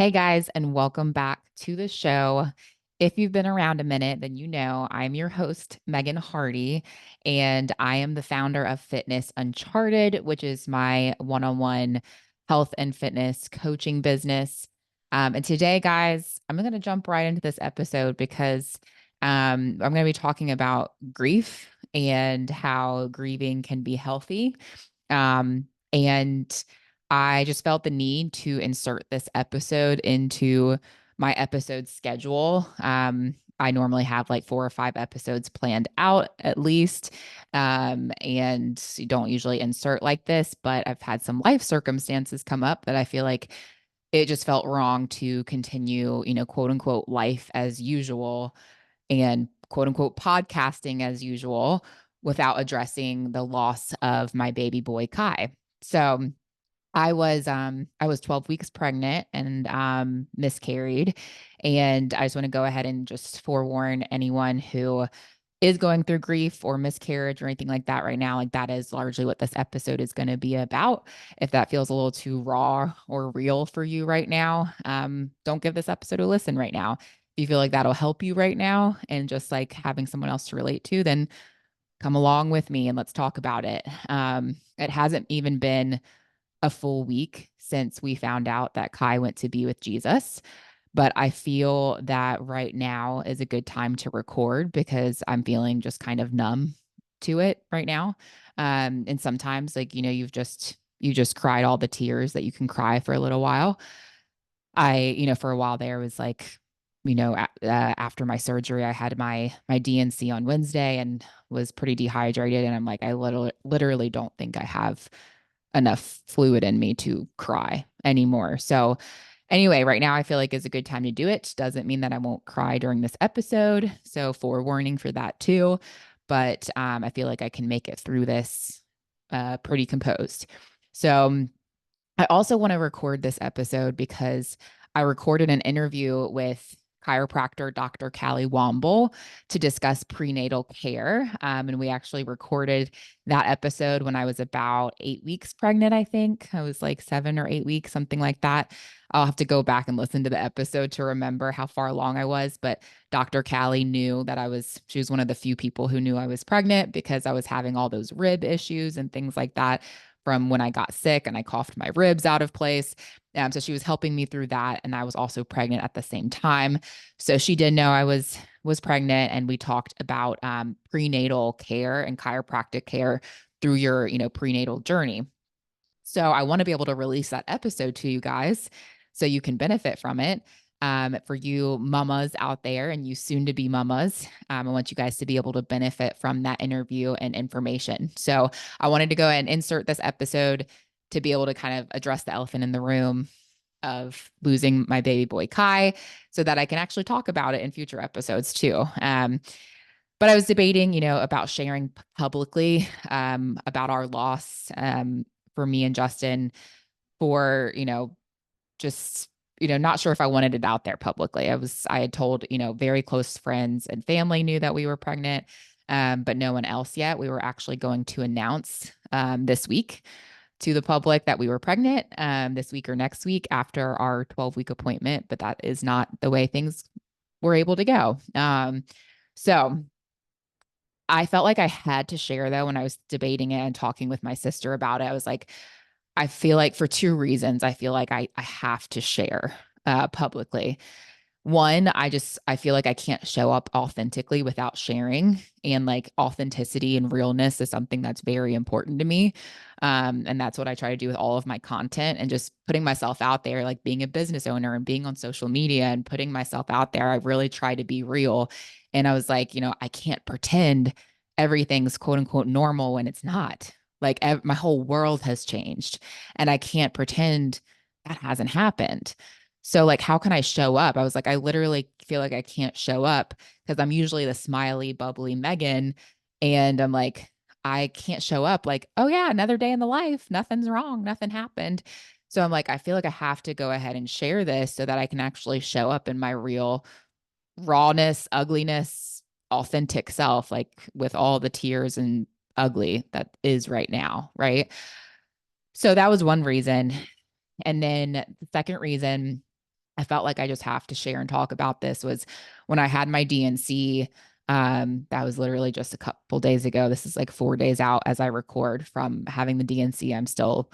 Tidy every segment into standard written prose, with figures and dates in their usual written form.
Hey guys, and welcome back to the show. If you've been around a minute, then you know I'm your host, Megan Hardy, and I am the founder of Fitness Uncharted, which is my one on one health and fitness coaching business. And today, guys, I'm going to jump right into this episode because I'm going to be talking about grief and how grieving can be healthy. And I just felt the need to insert this episode into my episode schedule. I normally have like 4 or 5 episodes planned out at least. And you don't usually insert like this, but I've had some life circumstances come up that I feel like it just felt wrong to continue, quote unquote, life as usual and quote unquote podcasting as usual without addressing the loss of my baby boy Kai. So I was 12 weeks pregnant and miscarried. And I just want to go ahead and just forewarn anyone who is going through grief or miscarriage or anything like that right now. Like that is largely what this episode is going to be about. If that feels a little too raw or real for you right now, don't give this episode a listen right now. If you feel like that'll help you right now and just like having someone else to relate to, then come along with me and let's talk about it. It hasn't even been a full week since we found out that Kai went to be with Jesus. But I feel that right now is a good time to record because I'm feeling just kind of numb to it right now. And sometimes, like, you just cried all the tears that you can cry for a little while. For a while there was like, after my surgery, I had my DNC on Wednesday and was pretty dehydrated. And I'm like, I literally don't think I have enough fluid in me to cry anymore. So anyway, right now I feel like is a good time to do it. Doesn't mean that I won't cry during this episode. So forewarning for that too. But I feel like I can make it through this pretty composed. So I also want to record this episode because I recorded an interview with chiropractor Dr. Callie Womble to discuss prenatal care. And we actually recorded that episode when I was about 8 weeks pregnant, I think. I was like 7 or 8 weeks, something like that. I'll have to go back and listen to the episode to remember how far along I was. But Dr. Callie knew that she was one of the few people who knew I was pregnant because I was having all those rib issues and things like that from when I got sick and I coughed my ribs out of place. So she was helping me through that, and I was also pregnant at the same time. So she did know I was pregnant, and we talked about prenatal care and chiropractic care through your prenatal journey. So I want to be able to release that episode to you guys so you can benefit from it. For you mamas out there and you soon to be mamas, I want you guys to be able to benefit from that interview and information. So I wanted to go ahead and insert this episode to be able to kind of address the elephant in the room of losing my baby boy Kai so that I can actually talk about it in future episodes too. But I was debating, about sharing publicly about our loss for me and Justin for, just, not sure if I wanted it out there publicly. I had told, very close friends and family knew that we were pregnant, but no one else yet. We were actually going to announce this week to the public that we were pregnant this week or next week after our 12-week appointment, but that is not the way things were able to go. So I felt like I had to share though when I was debating it and talking with my sister about it. I was like, I feel like for two reasons, I feel like I have to share publicly. One, I feel like I can't show up authentically without sharing. And like authenticity and realness is something that's very important to me. And that's what I try to do with all of my content and just putting myself out there, like being a business owner and being on social media and putting myself out there. I really try to be real. And I was like, I can't pretend everything's quote unquote normal when it's not. Like my whole world has changed and I can't pretend that hasn't happened. So like, how can I show up? I was like, I literally feel like I can't show up because I'm usually the smiley, bubbly Megan. And I'm like, I can't show up like, oh yeah, another day in the life. Nothing's wrong. Nothing happened. So I'm like, I feel like I have to go ahead and share this so that I can actually show up in my real rawness, ugliness, authentic self, like with all the tears and ugly that is right now. Right. So that was one reason. And then the second reason I felt like I just have to share and talk about this was when I had my DNC. That was literally just a couple days ago. This is like 4 days out as I record from having the DNC. I'm still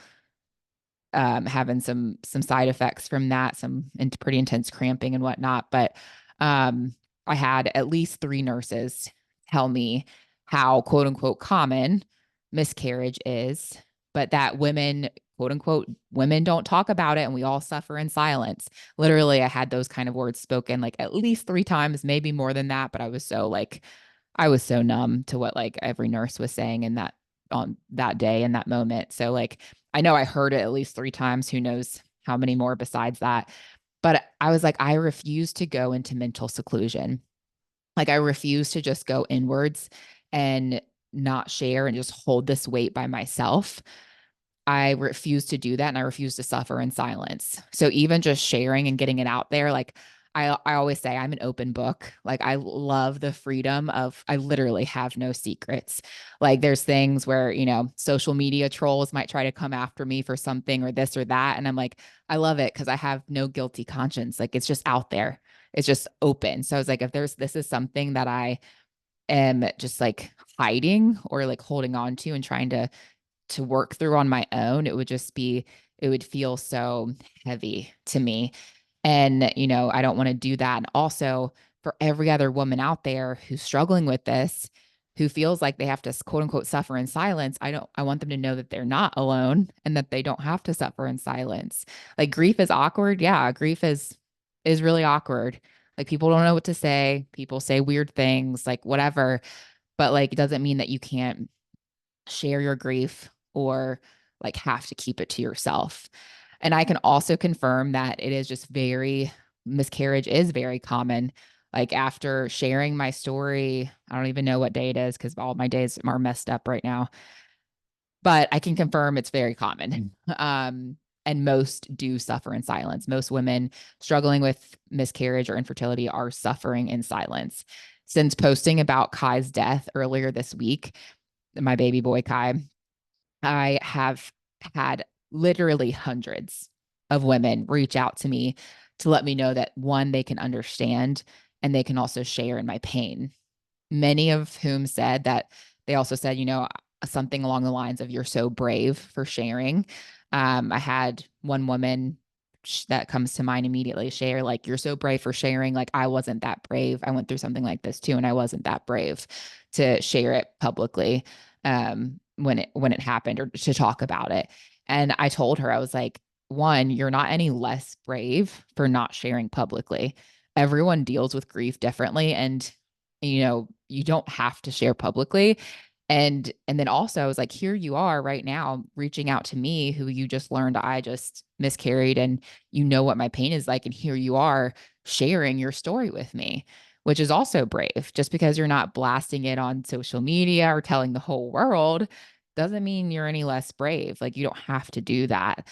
having some side effects from that, some pretty intense cramping and whatnot. But I had at least 3 nurses tell me how quote unquote common miscarriage is, but that women, quote unquote, women don't talk about it and we all suffer in silence. Literally, I had those kind of words spoken like at least 3 times, maybe more than that. But I was so numb to what like every nurse was saying in that on that day in that moment. So like I know I heard it at least 3 times. Who knows how many more besides that? But I was like, I refuse to go into mental seclusion. Like I refuse to just go inwards and not share and just hold this weight by myself. I refuse to do that and I refuse to suffer in silence. So even just sharing and getting it out there, like I always say I'm an open book. Like I love the freedom of I literally have no secrets. Like there's things where, social media trolls might try to come after me for something or this or that. And I'm like, I love it because I have no guilty conscience. Like it's just out there. It's just open. So I was like, if this is something that I am just like hiding or like holding on to and trying to work through on my own, it would feel so heavy to me. And, I don't want to do that. And also for every other woman out there who's struggling with this, who feels like they have to quote unquote suffer in silence, I want them to know that they're not alone and that they don't have to suffer in silence. Like grief is awkward. Yeah, grief is really awkward. Like people don't know what to say. People say weird things, like whatever. But like it doesn't mean that you can't share your grief or like have to keep it to yourself. And I can also confirm that it is just miscarriage is very common. Like after sharing my story, I don't even know what day it is because all my days are messed up right now, but I can confirm it's very common. And most do suffer in silence. Most women struggling with miscarriage or infertility are suffering in silence. Since posting about Kai's death earlier this week, my baby boy Kai, I have had literally hundreds of women reach out to me to let me know that one, they can understand and they can also share in my pain. Many of whom said that they also said, something along the lines of, you're so brave for sharing. I had one woman that comes to mind immediately share, like, you're so brave for sharing. Like, I wasn't that brave. I went through something like this too, and I wasn't that brave to share it publicly when it happened or to talk about it. And I told her, I was like, one, you're not any less brave for not sharing publicly. Everyone deals with grief differently. And you don't have to share publicly. And then also I was like, here you are right now reaching out to me, who you just learned I just miscarried, and you know what my pain is like, and here you are sharing your story with me, which is also brave. Just because you're not blasting it on social media or telling the whole world doesn't mean you're any less brave. Like you don't have to do that.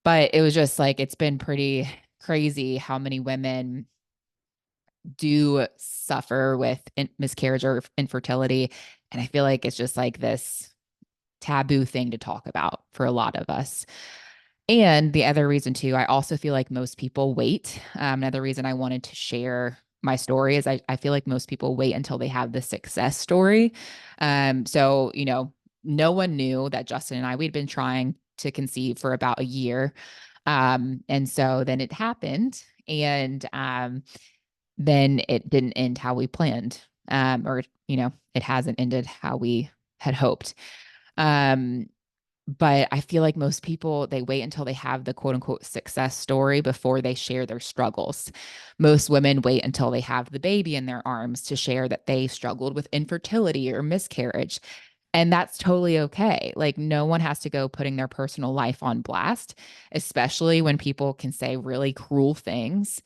But it was just like, it's been pretty crazy how many women do suffer with miscarriage or infertility. And I feel like it's just like this taboo thing to talk about for a lot of us. And the other reason too, I also feel like most people wait. Another reason I wanted to share my story is I feel like most people wait until they have the success story. So, no one knew that Justin and we'd been trying to conceive for about a year. And so then it happened. And then it didn't end how we planned. Or, it hasn't ended how we had hoped. Um, but I feel like most people, they wait until they have the quote unquote success story before they share their struggles. Most women wait until they have the baby in their arms to share that they struggled with infertility or miscarriage. And that's totally okay. Like, no one has to go putting their personal life on blast, especially when people can say really cruel things,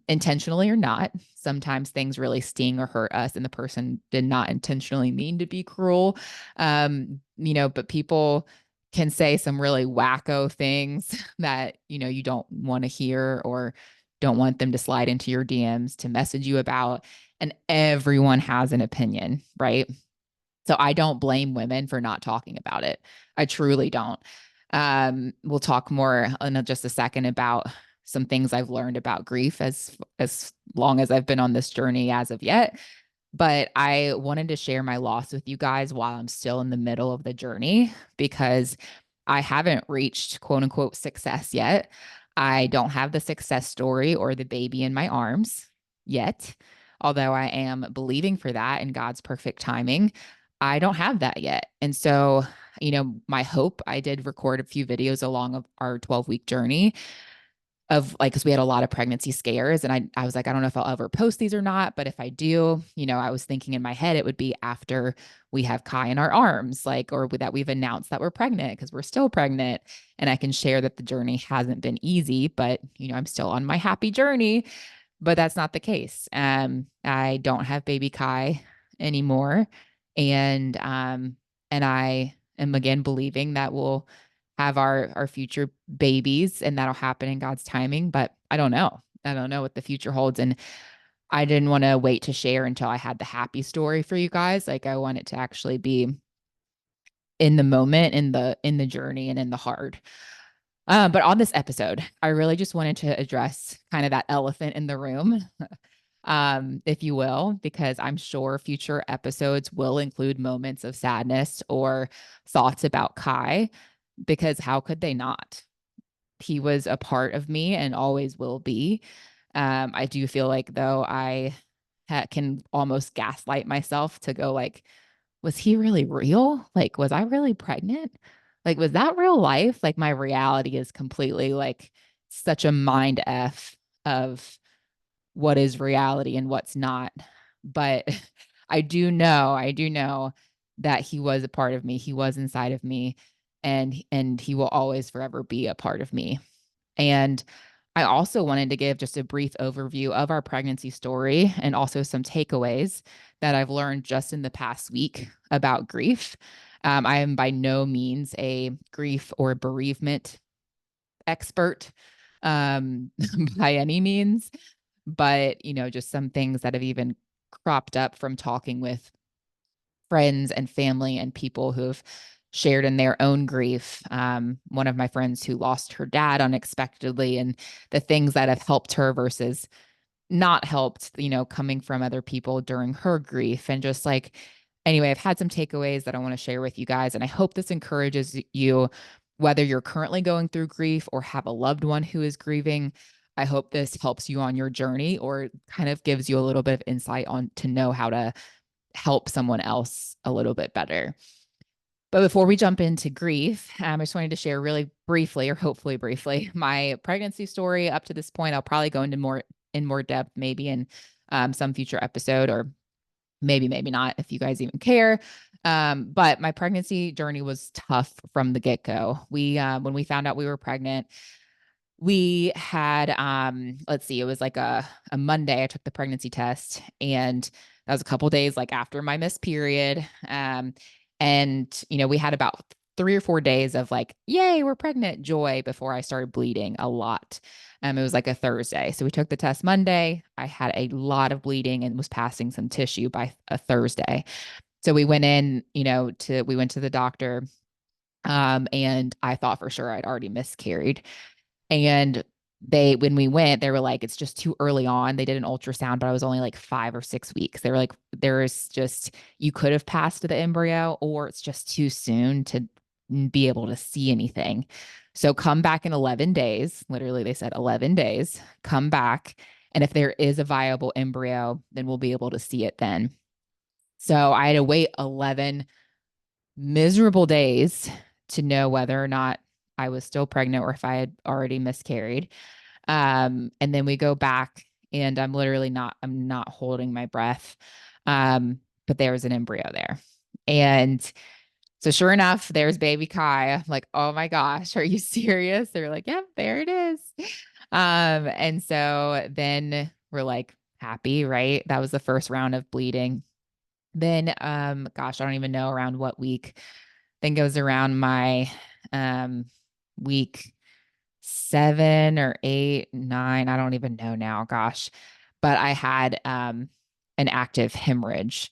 intentionally or not. Sometimes things really sting or hurt us, and the person did not intentionally mean to be cruel. But people can say some really wacko things that, you don't want to hear or don't want them to slide into your DMs to message you about. And everyone has an opinion, right? So I don't blame women for not talking about it. I truly don't. We'll talk more in just a second about some things I've learned about grief as long as I've been on this journey as of yet. But I wanted to share my loss with you guys while I'm still in the middle of the journey because I haven't reached quote unquote success yet. I don't have the success story or the baby in my arms yet, although I am believing for that in God's perfect timing. I don't have that yet. And so, my hope, I did record a few videos along of our 12-week journey of like, because we had a lot of pregnancy scares. And I was like, I don't know if I'll ever post these or not. But if I do, I was thinking in my head, it would be after we have Kai in our arms, like, or that we've announced that we're pregnant because we're still pregnant. And I can share that the journey hasn't been easy, but, I'm still on my happy journey. But that's not the case. I don't have baby Kai anymore. And I am again believing that we'll have our future babies and that'll happen in God's timing, but I don't know. I don't know what the future holds. And I didn't want to wait to share until I had the happy story for you guys. Like I want it to actually be in the moment, in the journey and in the hard. But on this episode, I really just wanted to address kind of that elephant in the room, if you will, because I'm sure future episodes will include moments of sadness or thoughts about Kai, because how could they not? He was a part of me and always will be. I do feel like though I can almost gaslight myself to go like, was he really real? Like, was I really pregnant? Like, was that real life? Like, my reality is completely like such a mind F of what is reality and what's not. But I do know that he was a part of me. He was inside of me and he will always forever be a part of me. And I also wanted to give just a brief overview of our pregnancy story and also some takeaways that I've learned just in the past week about grief. I am by no means a grief or bereavement expert by any means, but just some things that have even cropped up from talking with friends and family and people who've shared in their own grief. One of my friends who lost her dad unexpectedly and the things that have helped her versus not helped, coming from other people during her grief. And just like, anyway, I've had some takeaways that I want to share with you guys. And I hope this encourages you, whether you're currently going through grief or have a loved one who is grieving. I hope this helps you on your journey or kind of gives you a little bit of insight on to know how to help someone else a little bit better. But before we jump into grief, I just wanted to share really briefly, or hopefully briefly, my pregnancy story up to this point. I'll probably go into more depth, maybe in some future episode, or maybe not, if you guys even care. But my pregnancy journey was tough from the get-go. When we found out we were pregnant, we had let's see, it was like a Monday I took the pregnancy test, and that was a couple days like after my missed period. And we had about 3 or 4 days of like, yay, we're pregnant joy before I started bleeding a lot. It was like a Thursday. So we took the test Monday. I had a lot of bleeding and was passing some tissue by a Thursday. So we went in, we went to the doctor. And I thought for sure I'd already miscarried. And when we went, they were like, it's just too early on. They did an ultrasound, but I was only like 5 or 6 weeks. They were like, you could have passed the embryo, or it's just too soon to be able to see anything. So come back in 11 days. Literally, they said 11 days, come back. And if there is a viable embryo, then we'll be able to see it then. So I had to wait 11 miserable days to know whether or not I was still pregnant or if I had already miscarried. And then we go back and I'm not holding my breath. But there was an embryo there. And so sure enough, there's baby Kai. I'm like, oh my gosh, are you serious? They're like, yep, there it is. And so then we're like happy, right? That was the first round of bleeding. Then, gosh, I don't even know around what week. Then goes around my week 7 or 8, 9. I don't even know now. Gosh, but I had an active hemorrhage.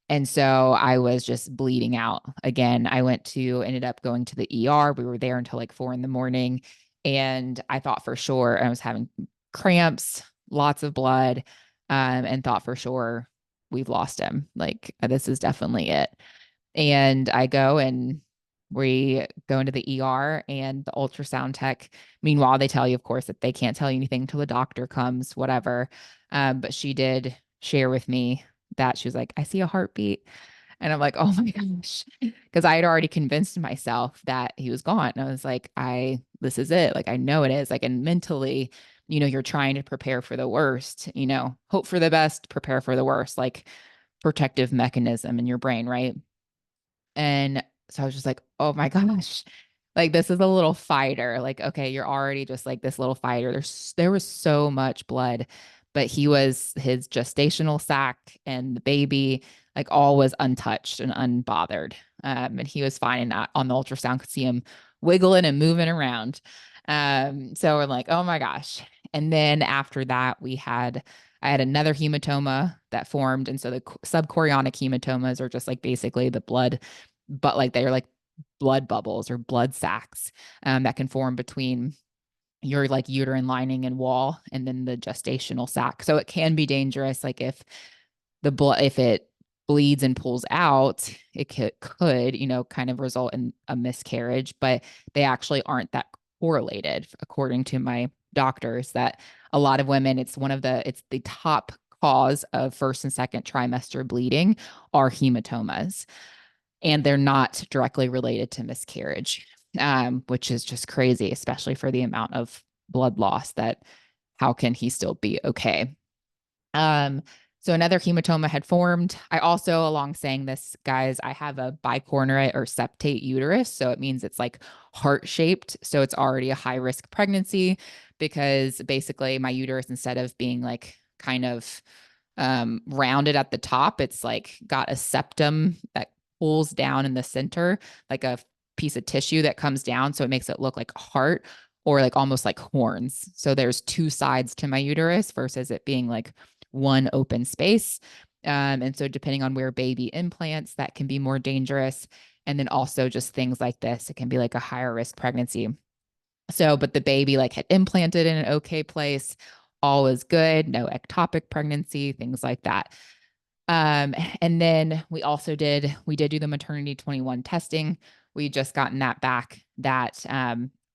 And so I was just bleeding out again. Ended up going to the ER. We were there until like 4 in the morning. And I thought for sure I was having cramps, lots of blood, and thought for sure we've lost him. Like, this is definitely it. And I go and we go into the ER and the ultrasound tech. Meanwhile, they tell you, of course, that they can't tell you anything until the doctor comes, whatever. But she did share with me that she was like, I see a heartbeat. And I'm like, oh my gosh. Because I had already convinced myself that he was gone. And I was like, this is it. Like, I know it is. Like, and mentally, you're trying to prepare for the worst, hope for the best, prepare for the worst, like protective mechanism in your brain, right? And so I was just like, oh my gosh, like this is a little fighter. Like, okay, you're already just like this little fighter. There was so much blood, but his gestational sac and the baby, like all was untouched and unbothered. And he was fine. And on the ultrasound, could see him wiggling and moving around. So we're like, oh my gosh. And then after that, I had another hematoma that formed. And so the subchorionic hematomas are just like basically the blood, but like they're like blood bubbles or blood sacs that can form between your like uterine lining and wall and then the gestational sac. So it can be dangerous. Like if it bleeds and pulls out, it could, kind of result in a miscarriage, but they actually aren't that correlated according to my doctors. That a lot of women, it's the top cause of first and second trimester bleeding are hematomas, and they're not directly related to miscarriage, which is just crazy, especially for the amount of blood loss. That how can he still be okay? Um, so another hematoma had formed. I also, along saying this, guys, I have a bicornuate or septate uterus. So it means it's like heart shaped. So it's already a high risk pregnancy because basically my uterus, instead of being like kind of rounded at the top, it's like got a septum that pulls down in the center, like a piece of tissue that comes down. So it makes it look like a heart or like almost like horns. So there's two sides to my uterus versus it being like one open space. And so depending on where baby implants, that can be more dangerous. And then also just things like this, it can be like a higher risk pregnancy. So, but the baby like had implanted in an okay place, all was good, no ectopic pregnancy, things like that. And then we did do the maternity 21 testing. We just gotten that back that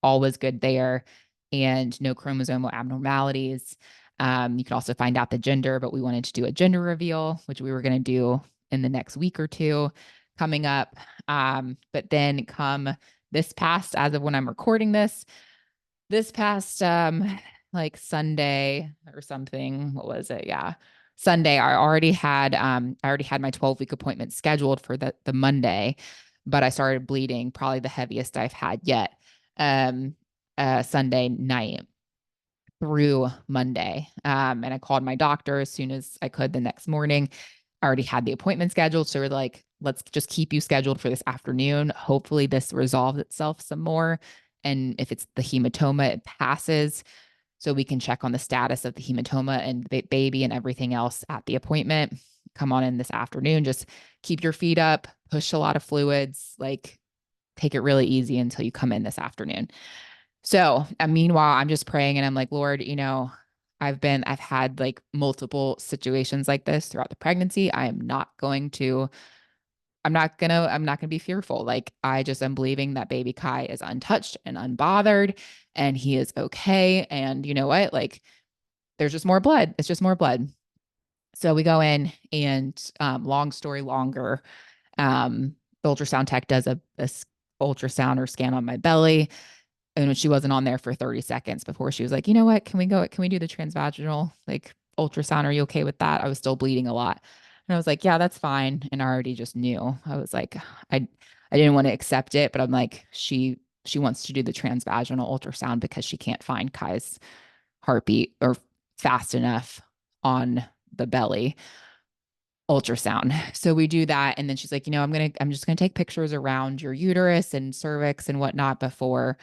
all was good there and no chromosomal abnormalities. You could also find out the gender, but we wanted to do a gender reveal, which we were going to do in the next week or two coming up. But then come as of when I'm recording this past like Sunday or something, what was it? Yeah. Sunday, I already had my 12-week appointment scheduled for the Monday, but I started bleeding, probably the heaviest I've had yet. Sunday night through Monday. And I called my doctor as soon as I could the next morning. I already had the appointment scheduled. So we're like, let's just keep you scheduled for this afternoon. Hopefully this resolves itself some more. And if it's the hematoma, it passes. So we can check on the status of the hematoma and the baby and everything else at the appointment. Come on in this afternoon. Just keep your feet up, push a lot of fluids, like take it really easy until you come in this afternoon. So, meanwhile, I'm just praying and I'm like, Lord, I've had like multiple situations like this throughout the pregnancy. I'm not gonna be fearful. Like, I just am believing that baby Kai is untouched and unbothered and he is okay. And you know what? Like, there's just more blood. It's just more blood. So we go in and long story longer, the ultrasound tech does a ultrasound or scan on my belly. And she wasn't on there for 30 seconds before she was like, you know what? Can we do the transvaginal like ultrasound? Are you okay with that? I was still bleeding a lot. And I was like, yeah, that's fine. And I already just knew. I was like, I didn't want to accept it, but I'm like, she wants to do the transvaginal ultrasound because she can't find Kai's heartbeat or fast enough on the belly ultrasound. So we do that. And then she's like, I'm just gonna take pictures around your uterus and cervix and whatnot before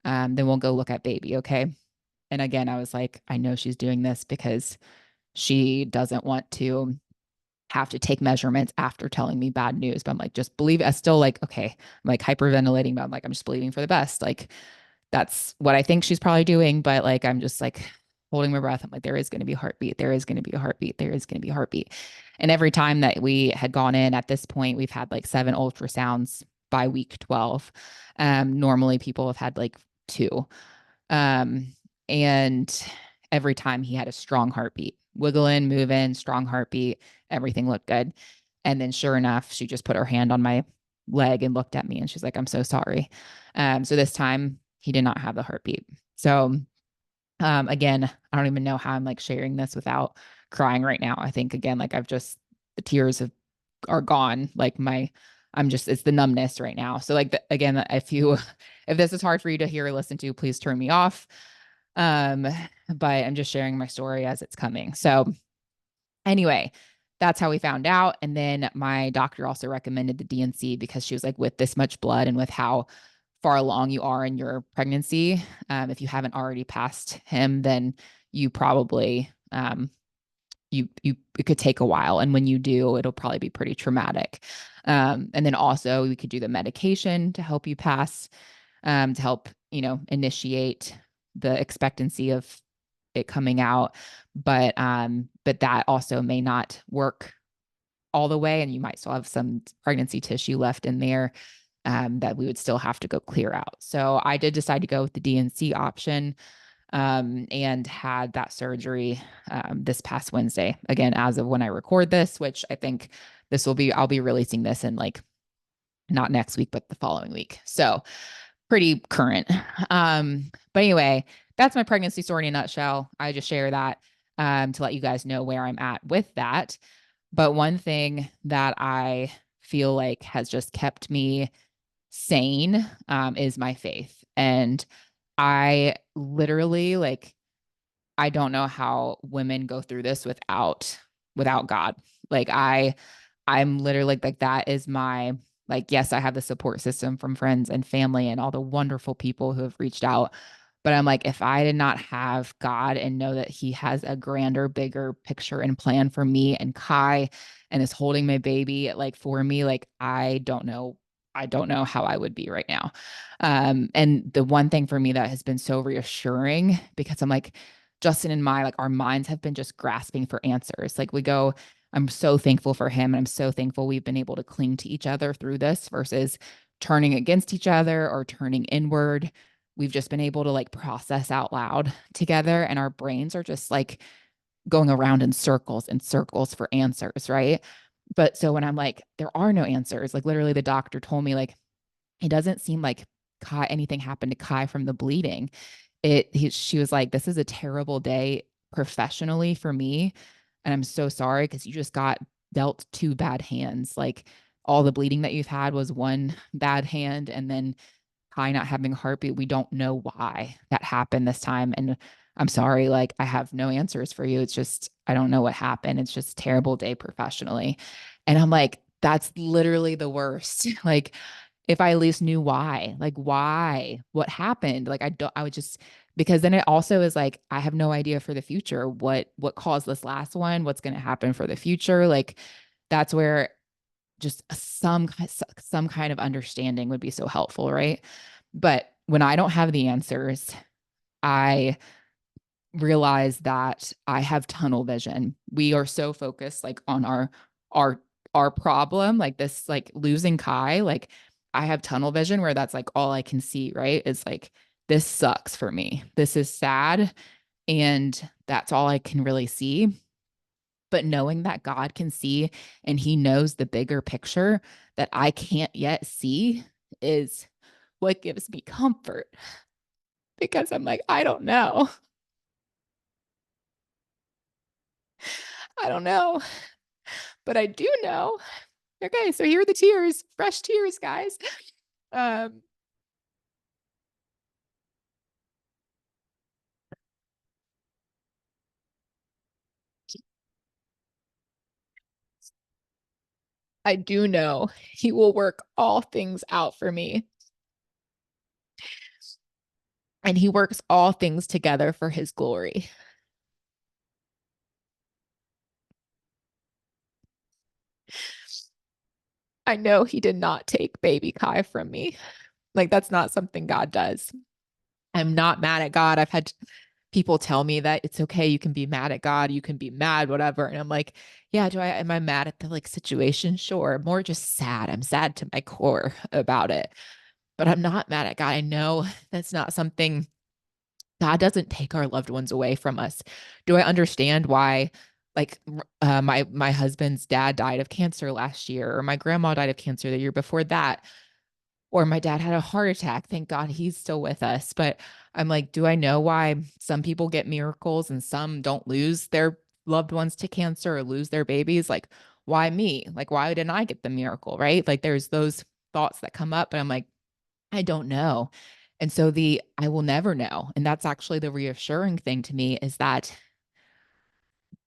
then we'll go look at baby. Okay. And again, I was like, I know she's doing this because she doesn't want to have to take measurements after telling me bad news. But I'm like, just believe it. I still like, okay, I'm like hyperventilating, but I'm like, I'm just believing for the best. Like that's what I think she's probably doing. But like, I'm just like holding my breath. I'm like, there is going to be a heartbeat. There is going to be a heartbeat. There is going to be a heartbeat. And every time that we had gone in at this point, we've had like 7 ultrasounds by week 12. Normally people have had like 2. Um, and every time he had a strong heartbeat, wiggle in, move in, strong heartbeat, everything looked good. And then sure enough, she just put her hand on my leg and looked at me and she's like, I'm so sorry. So this time he did not have the heartbeat. So again, I don't even know how I'm like sharing this without crying right now. I think again, like I've just the tears are gone. Like I'm just it's the numbness right now. So like again, if you if this is hard for you to hear or listen to, please turn me off. Um, but I'm just sharing my story as it's coming. So anyway, that's how we found out. And then my doctor also recommended the DNC because she was like, with this much blood and with how far along you are in your pregnancy, if you haven't already passed him, then you probably you it could take a while, and when you do, it'll probably be pretty traumatic. And then also we could do the medication to help you pass, to help initiate the expectancy of it coming out, but that also may not work all the way, and you might still have some pregnancy tissue left in there that we would still have to go clear out. So I did decide to go with the DNC option, and had that surgery this past Wednesday. Again, as of when I record this, which I think I'll be releasing this in like not next week, but the following week. So pretty current. But anyway, that's my pregnancy story in a nutshell. I just share that to let you guys know where I'm at with that. But one thing that I feel like has just kept me sane is my faith. And I literally like I don't know how women go through this without God. Like I'm literally like that is my like yes, I have the support system from friends and family and all the wonderful people who have reached out. But I'm like, if I did not have God and know that he has a grander, bigger picture and plan for me and Kai and is holding my baby like for me, like I don't know how I would be right now. And the one thing for me that has been so reassuring because I'm like, Justin and like our minds have been just grasping for answers. Like we go, I'm so thankful for him. And I'm so thankful we've been able to cling to each other through this versus turning against each other or turning inward. We've just been able to like process out loud together. And our brains are just like going around in circles and circles for answers. Right. But so when I'm like, there are no answers, like literally the doctor told me, like, it doesn't seem like anything happened to Kai from the bleeding. She was like, this is a terrible day professionally for me. And I'm so sorry because you just got dealt 2 bad hands. Like all the bleeding that you've had was one bad hand. And then Kai not having a heartbeat, we don't know why that happened this time. And I'm sorry, like I have no answers for you. It's just, I don't know what happened. It's just a terrible day professionally. And I'm like, that's literally the worst. Like, if I at least knew why, like why, what happened, like I would just because then it also is like I have no idea for the future what caused this last one, what's going to happen for the future. Like that's where just some kind of understanding would be so helpful, right? But when I don't have the answers, I realize that I have tunnel vision. We are so focused like on our our problem, like this like losing Kai, like I have tunnel vision where that's like all I can see, right? It's like this sucks for me. This is sad and that's all I can really see. But knowing that God can see and he knows the bigger picture that I can't yet see is what gives me comfort because I'm like, I don't know. I don't know, but I do know. Okay, so here are the tears, fresh tears, guys. Um, I do know he will work all things out for me, and he works all things together for his glory. I know he did not take baby Kai from me. Like, that's not something God does. I'm not mad at God. I've had people tell me that it's okay. You can be mad at God. You can be mad, whatever. And I'm like, yeah, am I mad at the like situation? Sure. More just sad. I'm sad to my core about it, but I'm not mad at God. I know that's not something. God doesn't take our loved ones away from us. Do I understand why, like, my husband's dad died of cancer last year, or my grandma died of cancer the year before that, or my dad had a heart attack. Thank God he's still with us. But I'm like, do I know why some people get miracles and some don't lose their loved ones to cancer or lose their babies? Like, why me? Like, why didn't I get the miracle? Right? Like, there's those thoughts that come up, and I'm like, I don't know. And so the I will never know. And that's actually the reassuring thing to me is that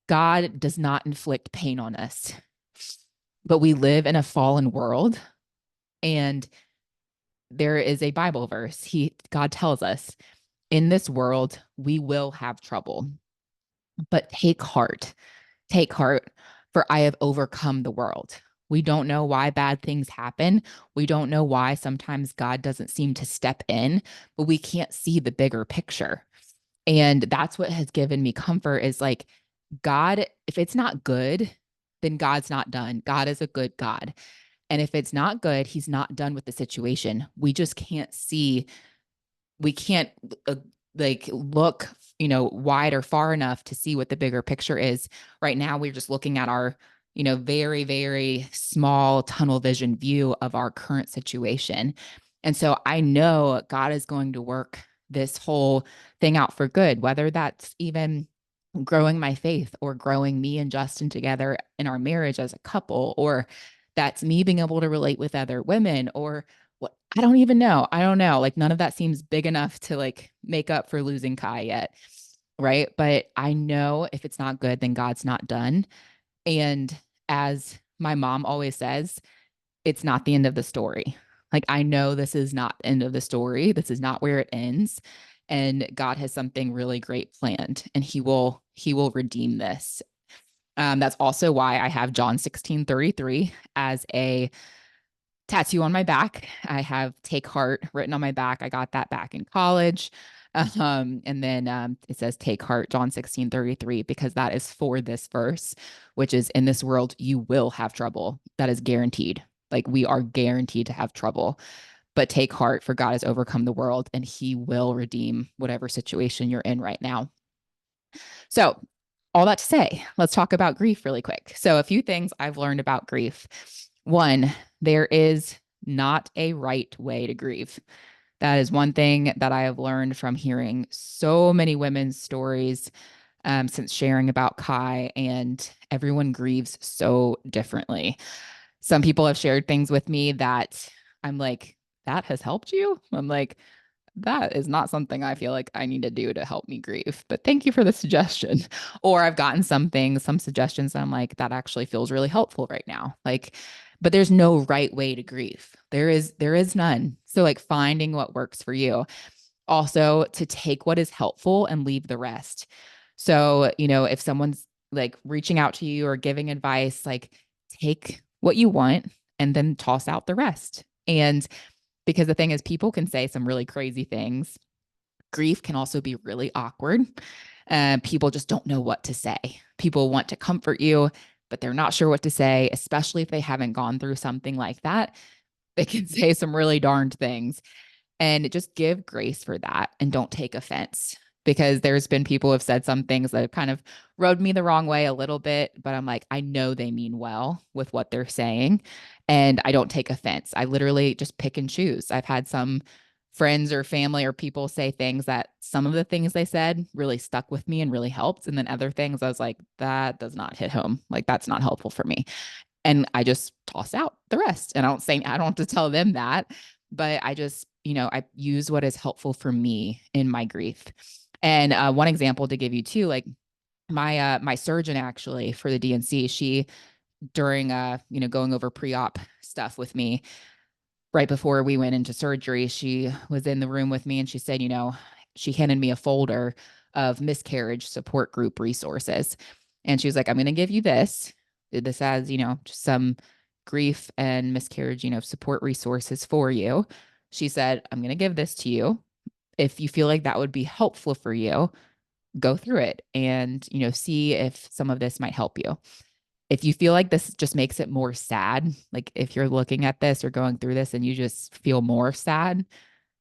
God does not inflict pain on us, but we live in a fallen world. And there is a Bible verse. God tells us, in this world, we will have trouble, but take heart, for I have overcome the world. We don't know why bad things happen. We don't know why sometimes God doesn't seem to step in, but we can't see the bigger picture. And that's what has given me comfort is like, God, if it's not good, then God's not done. God is a good God. And if it's not good, he's not done with the situation. We just can't see, we can't uh, like look, wide or far enough to see what the bigger picture is. Right now, we're just looking at our, very, very small tunnel vision view of our current situation. And so I know God is going to work this whole thing out for good, whether that's even growing my faith or growing me and Justin together in our marriage as a couple, or that's me being able to relate with other women, or what I don't even know. I don't know. Like none of that seems big enough to like make up for losing Kai yet. Right. But I know if it's not good, then God's not done. And as my mom always says, it's not the end of the story. Like I know this is not the end of the story. This is not where it ends. And God has something really great planned and he will redeem this. That's also why I have John 16:33 as a tattoo on my back. I have take heart written on my back. I got that back in college. And then it says take heart, John 16:33, because that is for this verse, which is in this world, you will have trouble. That is guaranteed. Like we are guaranteed to have trouble, but take heart, for God has overcome the world and he will redeem whatever situation you're in right now. So, all that to say, let's talk about grief really quick. So, a few things I've learned about grief. One, there is not a right way to grieve. That is one thing that I have learned from hearing so many women's stories since sharing about Kai, and everyone grieves so differently. Some people have shared things with me that I'm like, that has helped you. I'm like, that is not something I feel like I need to do to help me grieve, but thank you for the suggestion. Or I've gotten some suggestions that I'm like, that actually feels really helpful right now. Like, but there's no right way to grieve. There is none. So like finding what works for you. Also to take what is helpful and leave the rest. So, if someone's like reaching out to you or giving advice, like take what you want and then toss out the rest. And because the thing is, people can say some really crazy things. Grief can also be really awkward. People just don't know what to say. People want to comfort you, but they're not sure what to say, especially if they haven't gone through something like that. They can say some really darned things. And just give grace for that and don't take offense, because there's been people who have said some things that have kind of rubbed me the wrong way a little bit, but I'm like, I know they mean well with what they're saying and I don't take offense. I literally just pick and choose. I've had some friends or family or people say things that some of the things they said really stuck with me and really helped. And then other things I was like, that does not hit home. Like that's not helpful for me. And I just toss out the rest. And I don't have to tell them that, but I just, I use what is helpful for me in my grief. And one example to give you too, like my surgeon actually for the DNC, she during going over pre-op stuff with me right before we went into surgery, she was in the room with me and she said, she handed me a folder of miscarriage support group resources. And she was like, I'm going to give you this. This has, just some grief and miscarriage, support resources for you. She said, I'm going to give this to you. if you feel like that would be helpful for you, go through it and, see if some of this might help you. If you feel like this just makes it more sad, like if you're looking at this or going through this and you just feel more sad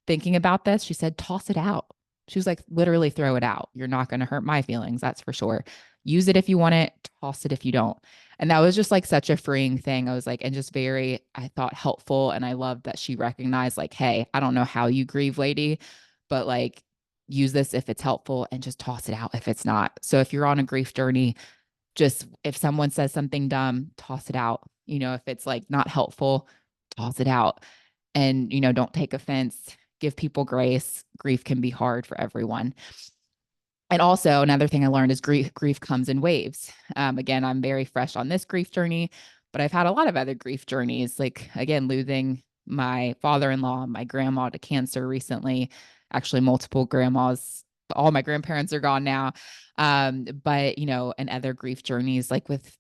thinking about this, she said, toss it out. She was like, literally throw it out. You're not going to hurt my feelings. That's for sure. Use it if you want it, toss it if you don't. And that was just like such a freeing thing. I was like, and just very, I thought helpful. And I loved that she recognized, like, hey, I don't know how you grieve, lady, but like, use this if it's helpful and just toss it out if it's not. So if you're on a grief journey, just if someone says something dumb, toss it out. If it's like not helpful, toss it out. And, don't take offense, give people grace. Grief can be hard for everyone. And also, another thing I learned is grief comes in waves. Again, I'm very fresh on this grief journey, but I've had a lot of other grief journeys, like, again, losing my father-in-law, my grandma to cancer recently, actually multiple grandmas. All my grandparents are gone now. But, and other grief journeys, like with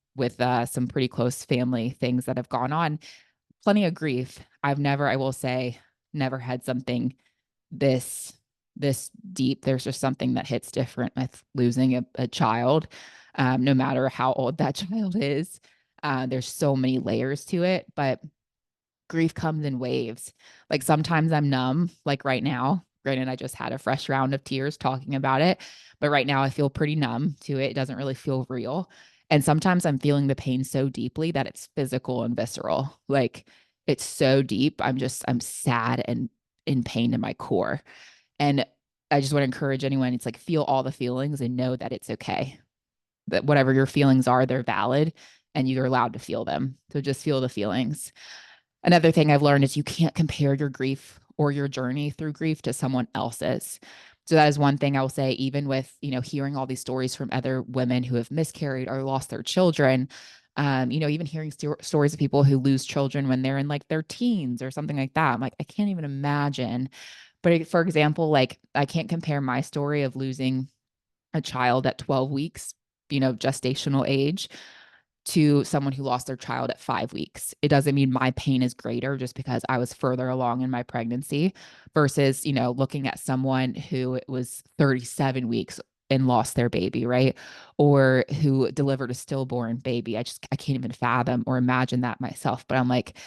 some pretty close family things that have gone on, plenty of grief. I will say, never had something this this deep. There's just something that hits different with losing a child, no matter how old that child is. There's so many layers to it, but grief comes in waves. Like sometimes I'm numb, like right now. Granted, I just had a fresh round of tears talking about it, but right now I feel pretty numb to it. It doesn't really feel real. And sometimes I'm feeling the pain so deeply that it's physical and visceral. Like it's so deep. I'm sad and in pain in my core. And I just want to encourage anyone, it's like feel all the feelings and know that it's okay. That whatever your feelings are, they're valid and you're allowed to feel them. So just feel the feelings. Another thing I've learned is you can't compare your grief or your journey through grief to someone else's. So that is one thing I will say, even with, hearing all these stories from other women who have miscarried or lost their children, even hearing stories of people who lose children when they're in like their teens or something like that. I'm like, I can't even imagine. But for example, like I can't compare my story of losing a child at 12 weeks, gestational age, to someone who lost their child at 5 weeks. It doesn't mean my pain is greater just because I was further along in my pregnancy versus, looking at someone who was 37 weeks and lost their baby, right? Or who delivered a stillborn baby. I can't even fathom or imagine that myself. But I'm like,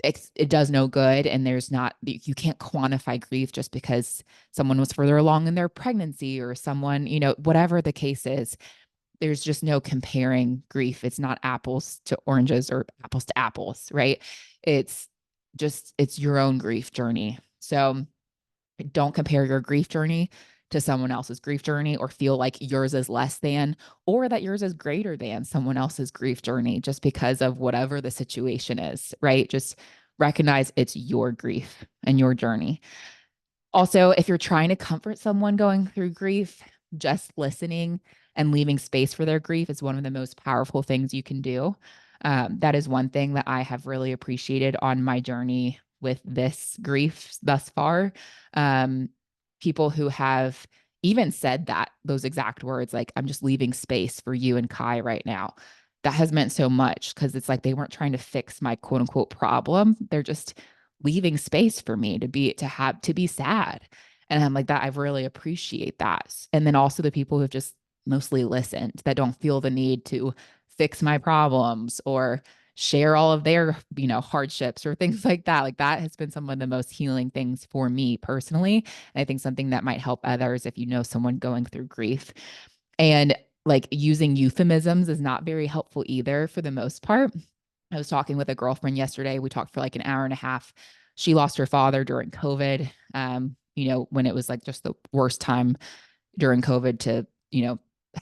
it does no good. And you can't quantify grief just because someone was further along in their pregnancy or someone, whatever the case is, there's just no comparing grief. It's not apples to oranges or apples to apples, right? It's it's your own grief journey. So don't compare your grief journey to someone else's grief journey or feel like yours is less than or that yours is greater than someone else's grief journey just because of whatever the situation is, right? Just recognize it's your grief and your journey. Also, if you're trying to comfort someone going through grief, just listening and leaving space for their grief is one of the most powerful things you can do. That is one thing that I have really appreciated on my journey with this grief thus far. Um, People who have even said those exact words, like, I'm just leaving space for you and Kai right now. That has meant so much because it's like they weren't trying to fix my quote unquote problem. They're just leaving space for me to be sad. And I'm like that. I really appreciate that. And then also the people who've just mostly listened that don't feel the need to fix my problems or share all of their, hardships or things like that. Like that has been some of the most healing things for me personally. And I think something that might help others if you know someone going through grief. And like using euphemisms is not very helpful either for the most part. I was talking with a girlfriend yesterday. We talked for like an hour and a half. She lost her father during COVID, when it was like just the worst time during COVID to,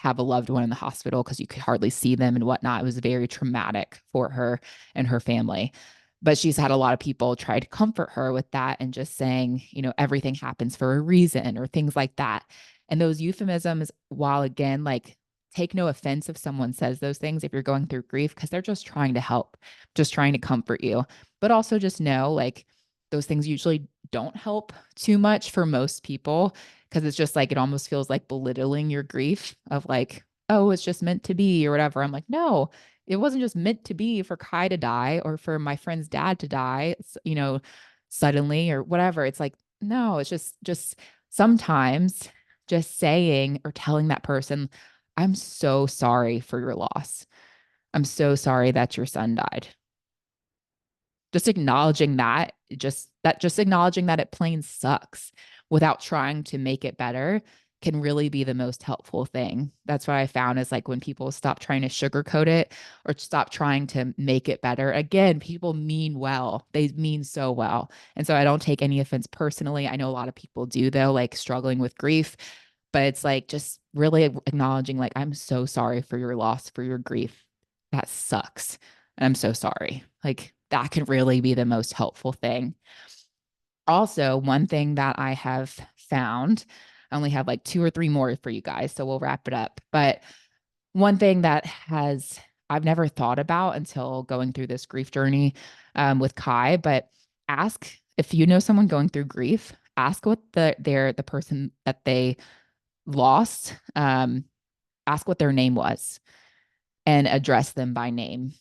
have a loved one in the hospital because you could hardly see them and whatnot. It was very traumatic for her and her family. But she's had a lot of people try to comfort her with that and just saying, everything happens for a reason or things like that. And those euphemisms, while again, like take no offense if someone says those things if you're going through grief, because they're just trying to help, just trying to comfort you. But also just know like those things usually don't help too much for most people because it's just like it almost feels like belittling your grief of like, oh, it's just meant to be or whatever. I'm like, no, it wasn't just meant to be for Kai to die or for my friend's dad to die, suddenly or whatever. It's like, no, it's just sometimes just saying or telling that person, I'm so sorry for your loss. I'm so sorry that your son died. Just acknowledging that, just acknowledging that it plain sucks without trying to make it better can really be the most helpful thing. That's what I found is like when people stop trying to sugarcoat it or stop trying to make it better. Again, people mean well. They mean so well. And so I don't take any offense personally. I know a lot of people do though, like struggling with grief, but it's like just really acknowledging like I'm so sorry for your loss, for your grief. That sucks. And I'm so sorry. Like that can really be the most helpful thing. Also, one thing that I have found, I only have like two or three more for you guys, so we'll wrap it up. But one thing that I've never thought about until going through this grief journey with Kai, but ask if you know someone going through grief, ask what the person that they lost, ask what their name was and address them by name.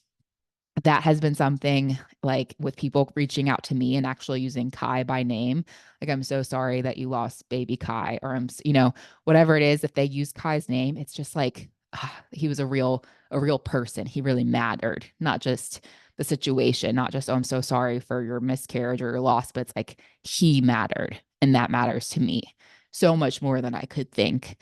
That has been something like with people reaching out to me and actually using Kai by name. Like, I'm so sorry that you lost baby Kai, or whatever it is. If they use Kai's name, it's just like he was a real person. He really mattered, not just the situation, not just, oh, I'm so sorry for your miscarriage or your loss, but it's like he mattered. And that matters to me so much more than I could think.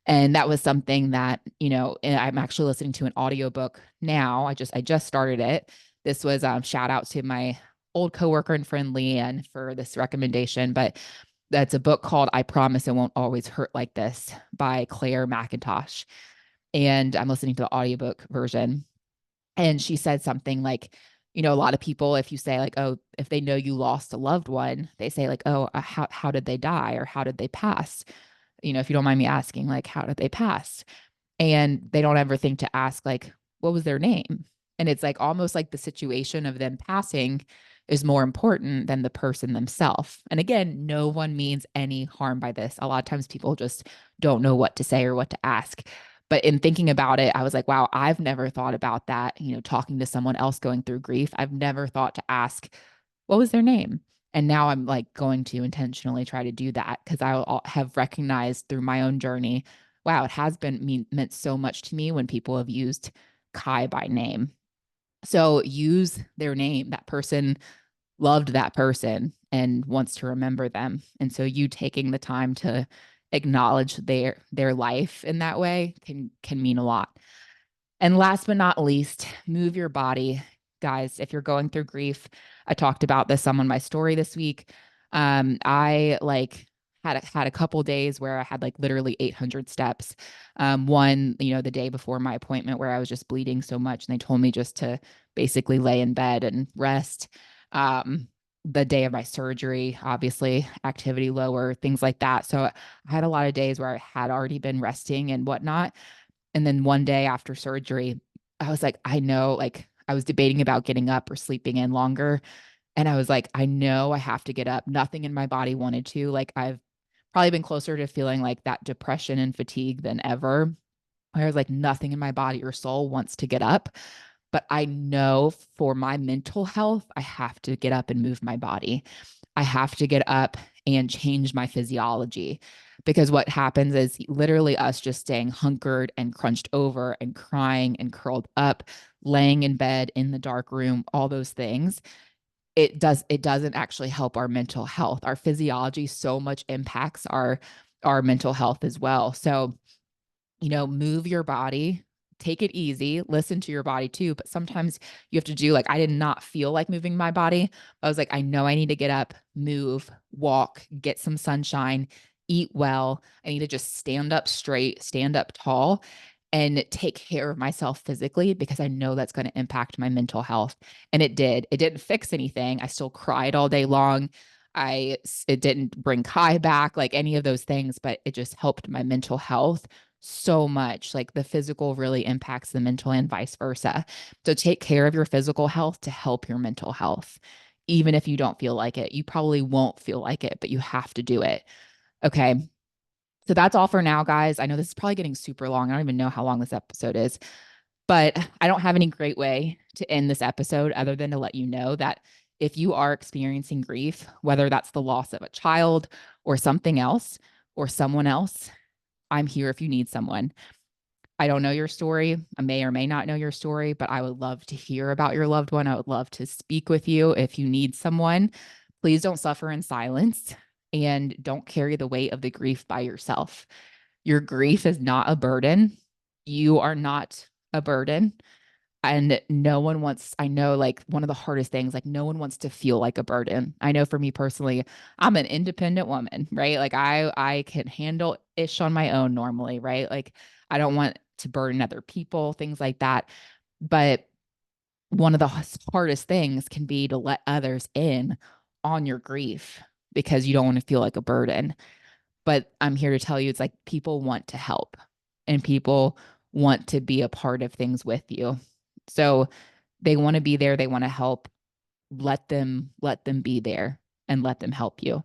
And that was something that, I'm actually listening to an audiobook now. I just started it. This was shout out to my old coworker and friend Leanne for this recommendation, but that's a book called I Promise It Won't Always Hurt Like This by Claire McIntosh. And I'm listening to the audiobook version. And she said something like, a lot of people, if you say like, oh, if they know you lost a loved one, they say like, oh, how did they die or how did they pass? If you don't mind me asking, like, how did they pass? And they don't ever think to ask, like, what was their name? And it's like almost like the situation of them passing is more important than the person themselves. And again, no one means any harm by this. A lot of times people just don't know what to say or what to ask. But in thinking about it, I was like, wow, I've never thought about that. Talking to someone else going through grief, I've never thought to ask, what was their name? And now I'm like going to intentionally try to do that because I have recognized through my own journey, wow, it has meant so much to me when people have used Kai by name. So use their name. That person loved that person and wants to remember them. And so you taking the time to acknowledge their life in that way can mean a lot. And last but not least, move your body. Guys, if you're going through grief, I talked about this some on my story this week. I like had a couple days where I had like literally 800 steps. One, the day before my appointment where I was just bleeding so much and they told me just to basically lay in bed and rest. The day of my surgery, obviously activity lower, things like that. So I had a lot of days where I had already been resting and whatnot. And then one day after surgery, I was like, I know, like I was debating about getting up or sleeping in longer. And I was like, I know I have to get up. Nothing in my body wanted to. Like I've probably been closer to feeling like that depression and fatigue than ever. I was like, nothing in my body or soul wants to get up. But I know for my mental health, I have to get up and move my body. I have to get up and change my physiology because what happens is literally us just staying hunkered and crunched over and crying and curled up, laying in bed in the dark room, all those things. It doesn't actually help our mental health. Our physiology so much impacts our mental health as well. So move your body, take it easy, listen to your body too. But sometimes you have to do like, I did not feel like moving my body. I was like, I know I need to get up, move, walk, get some sunshine, eat well. I need to just stand up straight, stand up tall, and take care of myself physically because I know that's going to impact my mental health. And it did. It didn't fix anything. I still cried all day long. It didn't bring Kai back, like any of those things, but it just helped my mental health so much. Like the physical really impacts the mental and vice versa. So take care of your physical health to help your mental health. Even if you don't feel like it, you probably won't feel like it, but you have to do it. Okay. So that's all for now, guys. I know this is probably getting super long. I don't even know how long this episode is, but I don't have any great way to end this episode other than to let you know that if you are experiencing grief, whether that's the loss of a child or something else, or someone else, I'm here if you need someone. I don't know your story. I may or may not know your story, but I would love to hear about your loved one. I would love to speak with you if you need someone. Please don't suffer in silence and don't carry the weight of the grief by yourself. Your grief is not a burden. You are not a burden. And no one wants, I know like one of the hardest things, like no one wants to feel like a burden. I know for me personally, I'm an independent woman, right? Like I can handle ish on my own normally, right? Like I don't want to burden other people, things like that. But one of the hardest things can be to let others in on your grief because you don't want to feel like a burden. But I'm here to tell you, it's like people want to help and people want to be a part of things with you. So they want to be there, they want to help. Let them be there and let them help you.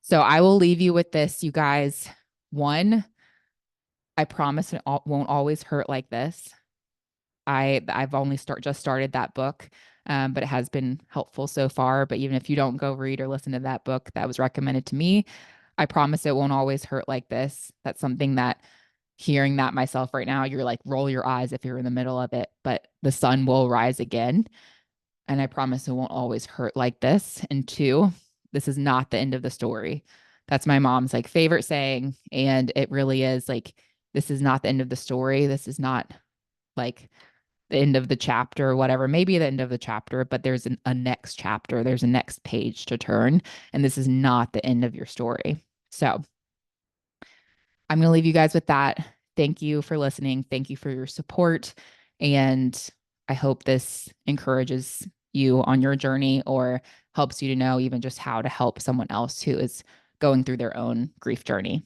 So I will leave you with this, you guys. One, I promise it won't always hurt like this. I've only just started that book, but it has been helpful so far. But even if you don't go read or listen to that book that was recommended to me, I promise it won't always hurt like this. That's something that hearing that myself right now, you're like, roll your eyes if you're in the middle of it, but the sun will rise again. And I promise it won't always hurt like this. And two, this is not the end of the story. That's my mom's like favorite saying. And it really is like, this is not the end of the story. This is not like the end of the chapter or whatever, maybe the end of the chapter, but there's a next chapter, there's a next page to turn. And this is not the end of your story. So I'm going to leave you guys with that. Thank you for listening. Thank you for your support. And I hope this encourages you on your journey or helps you to know even just how to help someone else who is going through their own grief journey.